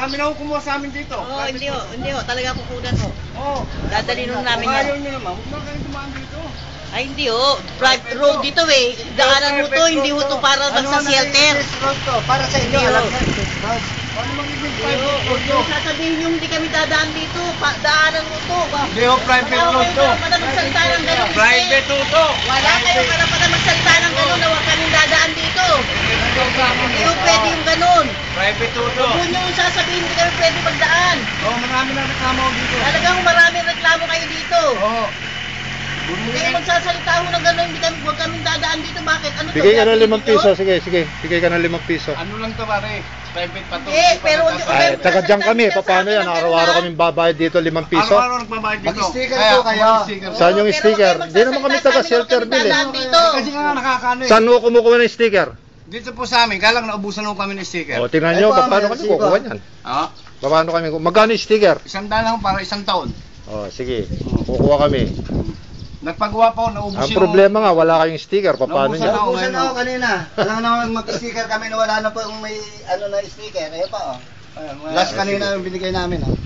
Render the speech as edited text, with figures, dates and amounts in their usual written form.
Marami na ho kumuha sa amin dito. Oo, hindi ho. Talaga kukunan ho. Oo. Dadali nun namin yan. Ayaw nyo naman, huwag na kayo dumaan dito. Ay, hindi ho. Private road dito eh. Daanan mo to, hindi ho to para sa shelter. Road to, para sa inyo, Hindi, alam oh. na, road. Ano magiging Hindi private ho. road Huwag to? yung sasabihin yung hindi kami dadaan dito. Daanan mo to. Hindi ho, private road to. Wala kayo magsalita ng ganun. Private road to. Wala kayong karapatan magsalita ng ganun na huwag kaming dadaan dito. Hindi ho pwede yung ganun. Private road to. Huwag nyo yung sasabihin hindi kami pwede magdaan. Oo, marami na reklamo dito. Talagang maraming reklamo kayo dito. Oo. Hindi kayo magsasalita ho ng ganun. Huwag kaming dadaan dito. Bakit? Ano to? Bigay ka ng Gagawin 5 piso, nyo? sige. Bigay ka ng 5 piso. Ano lang to pare? Private pa to. Hindi, pero hindi- Ay, taga dyan kami, paano yan? Araw-araw kaming babayad dito 5 piso. Araw-araw nagbabayad dito. Mag-sticker Kaya, po kayo. mag-sticker. Saan yung Pero sticker? huwag kayo Di naman kami magsasalita taga sa amin, shelter huwag bill kaming eh. dadaan dito. Kasi nga nakakaano eh. Saan mo kumukuha ng sticker? Dito po sa amin, kaya lang naubusan ho kami ng sticker. O, tingnan Ay, nyo, po, paano may kami resibo. kukuha yan? Ah, Paano kami? Magkano yung sticker? 100 lang para 1 taon. O, sige. Kukuha kami. Nagpagawa pa ho, naubusin Ang problema nga, wala kayong sticker. Paano Naubusan niya? ako Naubusan ngayon. ako kanina. Alam naman mag-sticker kami na wala na po yung may ano na sticker. Ayan pa oh. Last kanina yung binigay namin oh.